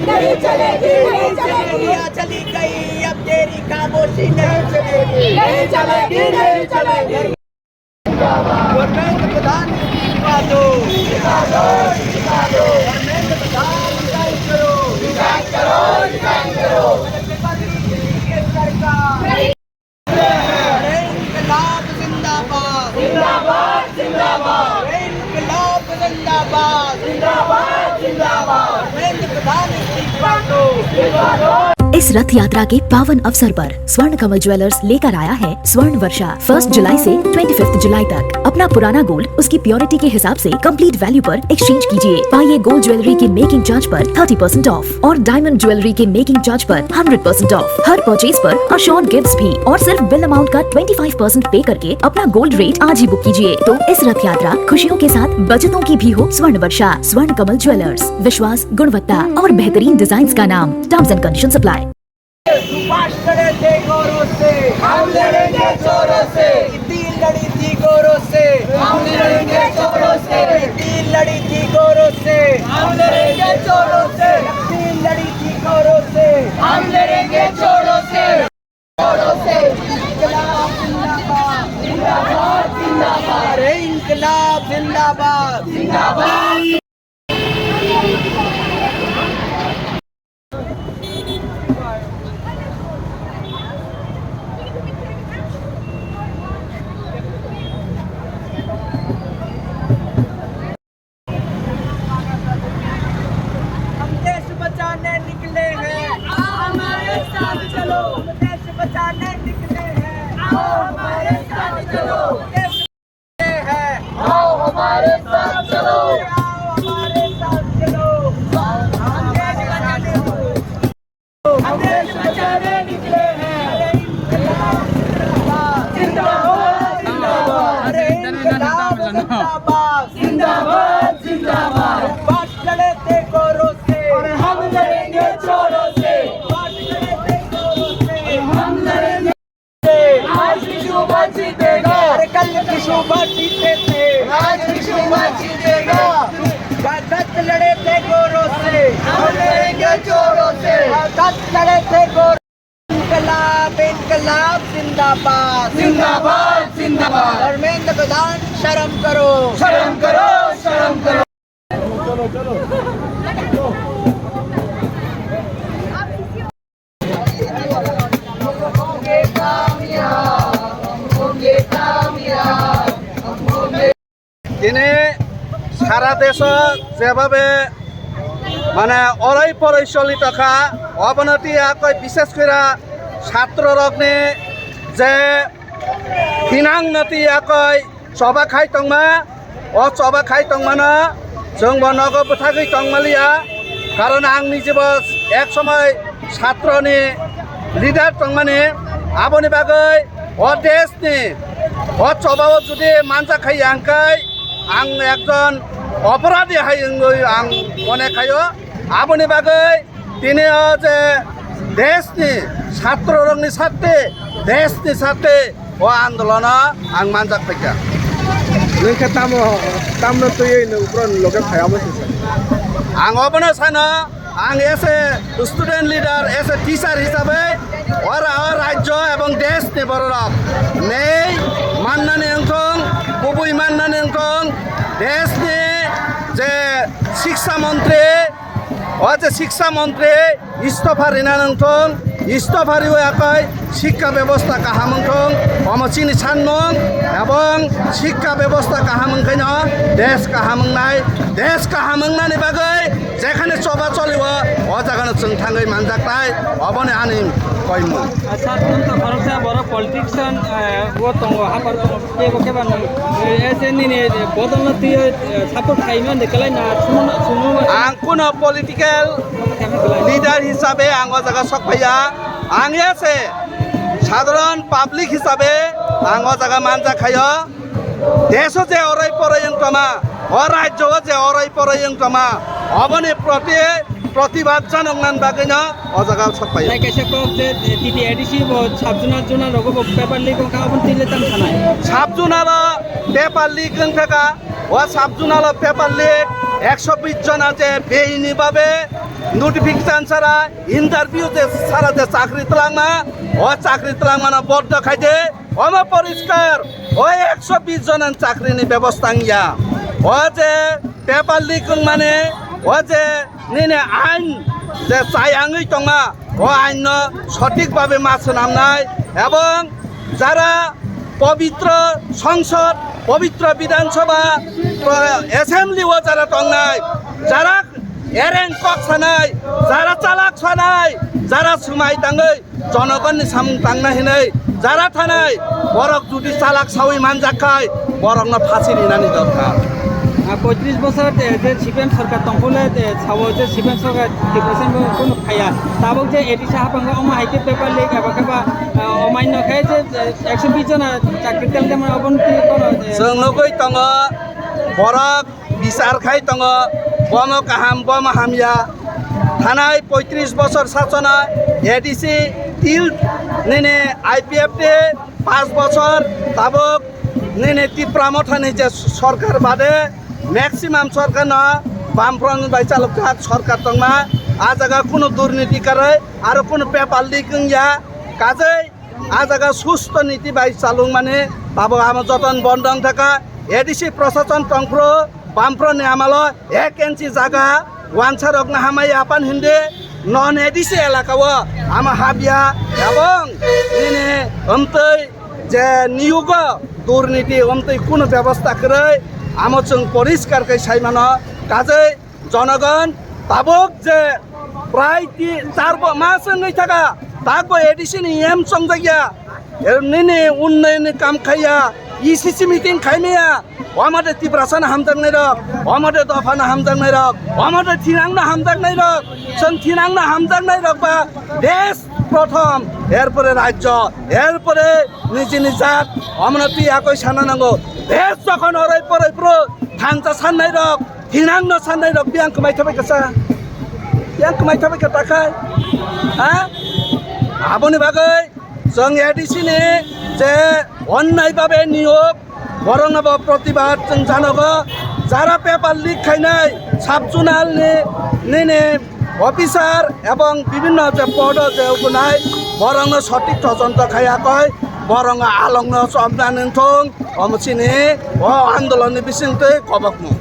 नहीं चलेगी, नहीं चलेगी, चली गई अब तेरी खामोशी नहीं चलेगी, नहीं चलेगी, नहीं चलेगी। धर्मेंद्र प्रधान इस्तीफा दो, धर्मेंद्र प्रधान रिजाइन करो, रिजाइन करो, रिजाइन करो। इंकलाब जिंदाबाद, जिंदाबाद, जिंदाबाद, इंकलाब जिंदाबाद, जिंदाबाद, जिंदाबाद। धर्मेंद्र प्रधान इस्तीफा दो। इस रथ यात्रा के पावन अवसर पर स्वर्ण कमल ज्वेलर्स लेकर आया है स्वर्ण वर्षा 1 जुलाई से 25 जुलाई तक। अपना पुराना गोल्ड उसकी प्योरिटी के हिसाब से कंप्लीट वैल्यू पर एक्सचेंज कीजिए। पाइए गोल्ड ज्वेलरी के मेकिंग चार्ज पर 30% ऑफ और डायमंड ज्वेलरी के मेकिंग चार्ज पर 100% ऑफ। हर परचेज पर अशोर्ड गिफ्ट्स भी और सिर्फ बिल अमाउंट का 25% पे करके अपना गोल्ड रेट आज ही बुक कीजिए। तो इस रथ यात्रा खुशियों के साथ बचतों की भी हो स्वर्ण वर्षा। स्वर्ण कमल ज्वेलर्स, विश्वास, गुणवत्ता और बेहतरीन डिजाइन का नाम। Terms and condition apply. Subhash लड़े थे गोरों से, हम लड़ेंगे जोरों से, तीन लड़ी थी गोरों से, हम लड़ेंगे जोरों से, तीन लड़ी थी गोरों से, हम लड़ेंगे जोरों से, तीन लड़ी थी गोरों से, हम लड़ेंगे जोरों से, जोरों से। इंकलाब जिंदाबाद, जिंदाबाद, जिंदाबाद, अरे इंकलाब जिंदाबाद। जिंदाबाद। हम देश बचाने निकले हैं, हमारे साथ चलो, हम देश बचाने निकले हैं, हमारे साथ चलो, देश बचाने हैं, आओ हमारे साथ चलो, आओ हमारे साथ चलो। हम देश बचाने हम देश बचाने निकले हैं। जिंदाबाद, जिंदाबाद, अरे इंकलाब जिंदाबाद, जिंदाबाद, जिंदाबाद। बात लड़े थे गोरों से, और हम लड़ेंगे चोरों से, बात लड़े थे गोरों से, हम लड़ेंगे। आज विश्व जीतेगा, अरे कल की सुबह जीते थे, आज विश्व जीतेगा। दत्त लड़े थे गोरों से, हम लड़ेंगे चोरों से, दत्त लड़े थे गोरों। इंकलाब इंकलाब जिंदाबाद, जिंदाबाद, जिंदाबाद। धर्मेंद्र प्रधान शर्म करो, शर्म करो, शर्म करो। দিনে সারা দেশ যেভাবে মানে অরই পরই চলি থকা অবনতি আকৈ বিশেষ করে ছাত্র রগ্নে যে হিনাংনতি আকৈ চবা খাই তংমা অ চবা খাই তংমানো जों नगद बोथाखै तंमालिया कारण आं निजेबो एक समय छात्रनि लिडार तंमाने आबोनि बागै अ देशनि अ चबाव जुदि मानजाखाय आंखाय आं एकजन अपराधी हाय आं गनायखायो आबोनि बागै दिनै जे देशनि छात्र रंनि साथे देशनि साथे अ आन्दोलन आं मानजाखाया नोंखा तामनो तुयै नोंफ्रन लगे फायामो आं अबनो सानो आं एसे स्टूडेंट लीडर एसे टीचर हिसाबै राज्य एवं देशनि बरफ नै माननानै ओंथों गुबै माननानै ओंथों देशनि जे शिक्षा मंत्री शिक्षा मंत्री इस्तफा रिनानै ओंथों इस्तफा रिवायाखै शिक्षा व्यवस्था गाहाम ओंथों अमचिनि सानमों एवं शिक्षा व्यवस्था गाहाम ओंखायनो देश गाहाम ओंनाय देश गाहाम ओंनानै बागै जेखाने चबा चलिव अ जागानो जों थाङै मानजाखाय अबने आनि कयमोन सातमंत भरोसा बरो पॉलिटिशियन वो तंगो हापर के बकेबा एसे निने बदलती सपोर्ट खाइमोन देखलाय ना सुनु आं कुनो पॉलिटिकल लीडर हिसाबै आं अ जागा सकफैया आं एसे साधारण पाब्लिक हिसाबै आं अ जागा मानजाखायो देश जे अराय पराय ओंतमा अ राज्य जे अराय पराय ओंतमा अबनि प्रति प्रतिबाद जानंनान बागैनो अ जागा सकफैया कैसे को जे टीटी एडीसी वो साबजुना रगो पेपर लीक का अपन तिले तम थानाय साबजुनाला पेपर लीक ओंथाका अ साबजुनाला पेपर लीक 120 जना जे बेइनि भाबे নোটিফিকেশন ছাড়া ইন্টারভিউতে সারাতে চাকরি তলাংমা ও চাকরি তলাংমানা বদ্ধ খাইতে অমা পরিষ্কার ও 120 জনের চাকরিনি ব্যবস্থা ইয়া ও যে পেপার লিক মানে ও যে নিনে আইন যে চাইয়াঙই টঙা ও আইন সঠিকভাবে মাছ নামনাই এবং যারা পবিত্র সংসদ পবিত্র বিধানসভা অ্যাসেম্বলি ও যারা টংনাই যারা এরেং কক সানাই যারা চালাক সানাই যারা সুমাই তাঙ্গই জনগণনি সাম তাংনা হিनै যারা থানাই বরক যদি চালাক সাউই মানজাখাই বরকনা ফাঁসি নিনানি দরকার 35 বছর যে সিপিএম সরকার তংফলে সাবো যে সিপিএম সরকার ডিপ্রেশন কোনো খায়া তাবক যে এডিসা হাপাঙ্গা অমা হাইকে পেপার লিক এবা কেবা অমান্য খায় যে 120 জন চাকরি তেলকে মানে অবনতি কোন जों नगै दङ बरक বিচার খাই दङ बम काहाम बम हामिया थानाय 35 বছর শাসনা এডিসি তিল নেনে আইপিএফ তে 5 বছর তাবক নেনে টিপ্রামথানি যে সরকার বাদে ম্যাক্সিমাম সরকার না বামফ্রন্ট বাইচালক সরকার দংমা आ जागा কোনো দুর্নীতি করে আর কোনো পেপার লিক ইয়া কাজে आ जागा সুস্থ নীতি বাই চালুং মানে তাবো আমার যতন বন্ধন থাকা এডিসি প্রশাসন তংফ্র বামফ্রন্ট আমাল 1 ইঞ্চি জায়গা ওয়ানসারক না হামাই আপান হিন্দে নন এডিসি এলাকাও আমা হাবিয়া এবং ইনে অন্তই যে নিয়োগ দুর্নীতি অন্তই কোনো ব্যবস্থা করে আমার जों পরিষ্কার কৈ সাইমানো কাজে জনগণ তাবক যে প্রায় 4 মাস নাই থাকা তাকবো এডিসি নি এম সংজাগিয়া এমনি উন্নয়ন কাম খাইয়া ইসিসি মিটিং খাইমিয়া আমাদের তীব্রাসান হামদাং নাই রক আমাদের দফানা হামদাং নাই রক আমাদের থিনাংনা হামদাং নাই রক जों থিনাংনা হামদাং নাই রক বা দেশ প্রথম এরপরে রাজ্য এরপরে নিজ নিজাত অমনতি একই সানা নাঙ্গো দেশ যখন অরাই পরাই পুরো থানচা সাননাই রক থিনাংনা সাননাই রক বিয়াং কমাই থাবাই কাসা বিয়াং কমাই থাবাই কা তাকাই হ্যাঁ আবনি বাগৈ जों एडिसि नि जे अन्यायभावे नियोग बरंब प्रतिबाद जों जानगो যারা পেপার লিক খাইনাই সাবজুনাল নিনে অফিসার এবং বিভিন্ন যে পদ যে উগুনাই বরং সঠিক তদন্ত খাইয়া কয় বরং আলং সবনান থং অমচিনি ও আন্দোলনের বিসিংতে কবকমু